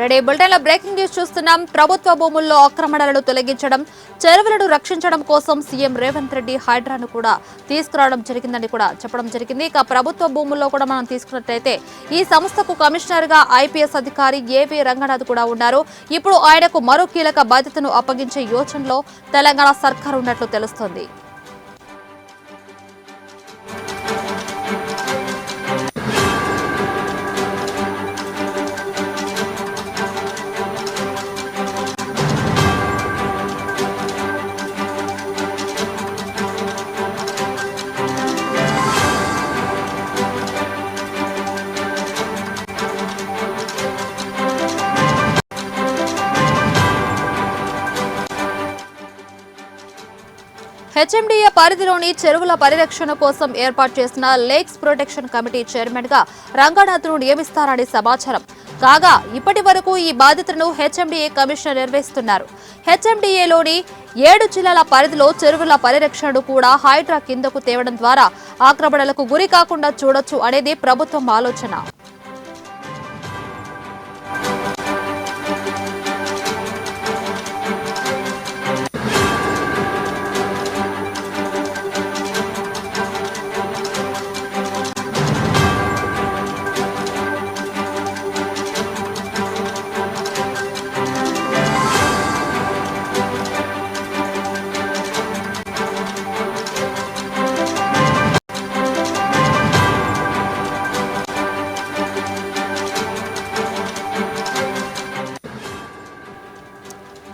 Ready బులెటిన్లో breaking news చూస్తున్నాం. ప్రభుత్వ భూముల్లో ఆక్రమణలను తొలగించడం, చెరువులను రక్షించడం కోసం సీఎం రేవంత్ రెడ్డి హైడ్రాను కూడా తీసుకురావడం జరిగిందని కూడా చెప్పడం జరిగింది. ఇక ప్రభుత్వ భూముల్లో కూడా మనం తీసుకున్నట్లయితే ఈ సంస్థకు కమిషనర్ గా ఐపీఎస్ అధికారి ఏవీ రంగనాథ్ కూడా ఉన్నారు. ఇప్పుడు ఆయనకు మరో కీలక బాధ్యతను అప్పగించే యోచనలో తెలంగాణ సర్కార్ ఉన్నట్లు తెలుస్తోంది. హెచ్ఎండిఏ పరిధిలోని చెరువుల పరిరక్షణ కోసం ఏర్పాటు చేసిన లేక్స్ ప్రొటెక్షన్ కమిటీ చైర్మన్ గా రంగనాథ్ను నియమిస్తారని సమాచారం. కాగా ఇప్పటి వరకు ఈ బాధ్యతను హెచ్ఎండిఏ కమిషనర్ నిర్వహిస్తున్నారు. హెచ్ఎండిఏలోని 7 జిల్లాల పరిధిలో చెరువుల పరిరక్షణను కూడా హైడ్రా కిందకు తేవడం ద్వారా ఆక్రమణలకు గురి కాకుండా చూడొచ్చు అనేది ప్రభుత్వం ఆలోచన.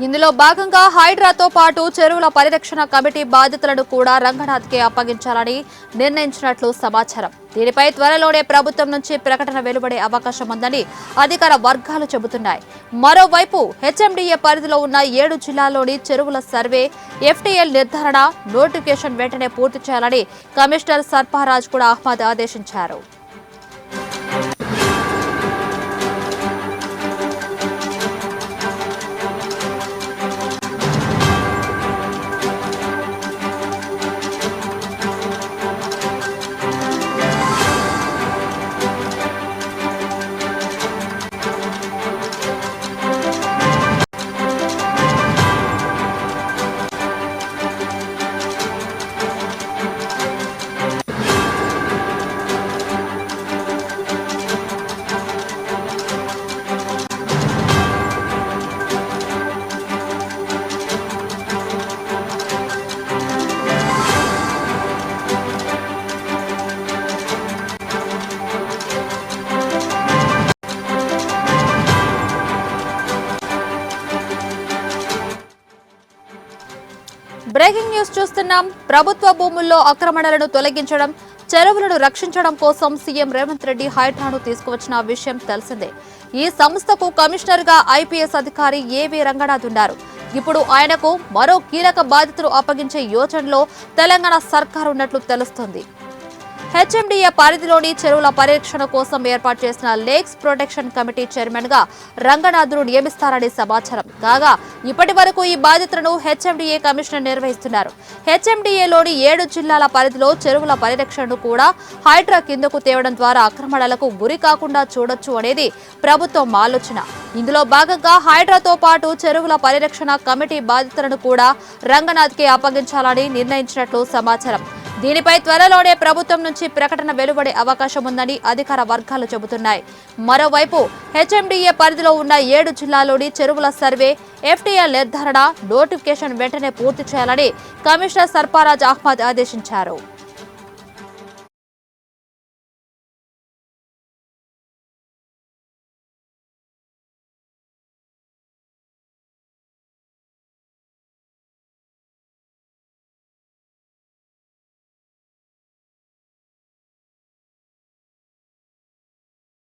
ఇందులో భాగంగా హైడ్రాతో పాటు చెరువుల పరిరక్షణ కమిటీ బాధ్యతలను కూడా రంగనాథ్కే అప్పగించాలని నిర్ణయించినట్లు సమాచారం. దీనిపై త్వరలోనే ప్రభుత్వం నుంచి ప్రకటన వెలువడే అవకాశం ఉందని అధికార వర్గాలు చెబుతున్నాయి. మరోవైపు హెచ్ఎండిఏ పరిధిలో ఉన్న 7 జిల్లాల్లోని చెరువుల సర్వే, ఎఫ్టీఎల్ నిర్ధారణ నోటిఫికేషన్ వెంటనే పూర్తి చేయాలని కమిషనర్ సర్ఫరాజ్ కూడా అహ్మద్ ఆదేశించారు. బ్రేకింగ్ న్యూస్ చూస్తున్నాం. ప్రభుత్వ భూముల్లో ఆక్రమణలను తొలగించడం, చెరువులను రక్షించడం కోసం సీఎం రేవంత్ రెడ్డి హైడ్రాను తీసుకువచ్చిన విషయం తెలిసిందే. ఈ సంస్థకు కమిషనర్ గా ఐపీఎస్ అధికారి ఏవీ రంగనాథ్ ఉన్నారు. ఇప్పుడు ఆయనకు మరో కీలక బాధ్యతలు అప్పగించే యోచనలో తెలంగాణ సర్కార్ ఉన్నట్లు తెలుస్తోంది. హెచ్ఎండిఏ పరిధిలోని చెరువుల పరిరక్షణ కోసం ఏర్పాటు చేసిన లేక్స్ ప్రొటెక్షన్ కమిటీ చైర్మన్ గా రంగనాథ్ను నియమిస్తారని సమాచారం. కాగా ఇప్పటి వరకు ఈ బాధ్యతలను హెచ్ఎండిఏ కమిషనర్ నిర్వహిస్తున్నారు. హెచ్ఎండిఏలోని 7 జిల్లాల పరిధిలో చెరువుల పరిరక్షణను కూడా హైడ్రా కిందకు తేవడం ద్వారా ఆక్రమణలకు గురి కాకుండా చూడొచ్చు అనేది ప్రభుత్వం ఆలోచన. ఇందులో భాగంగా హైడ్రాతో పాటు చెరువుల పరిరక్షణ కమిటీ బాధ్యతలను కూడా రంగనాథ్కే అప్పగించాలని నిర్ణయించినట్లు సమాచారం. దీనిపై త్వరలోనే ప్రభుత్వం నుంచి ప్రకటన వెలువడే అవకాశం ఉందని అధికార వర్గాలు చెబుతున్నాయి. మరోవైపు హెచ్ఎండిఏ పరిధిలో ఉన్న 7 జిల్లాల్లోని చెరువుల సర్వే, ఎఫ్టీఎల్ నిర్ధారణ నోటిఫికేషన్ వెంటనే పూర్తి చేయాలని కమిషనర్ సర్ఫరాజ్ అహ్మద్ ఆదేశించారు.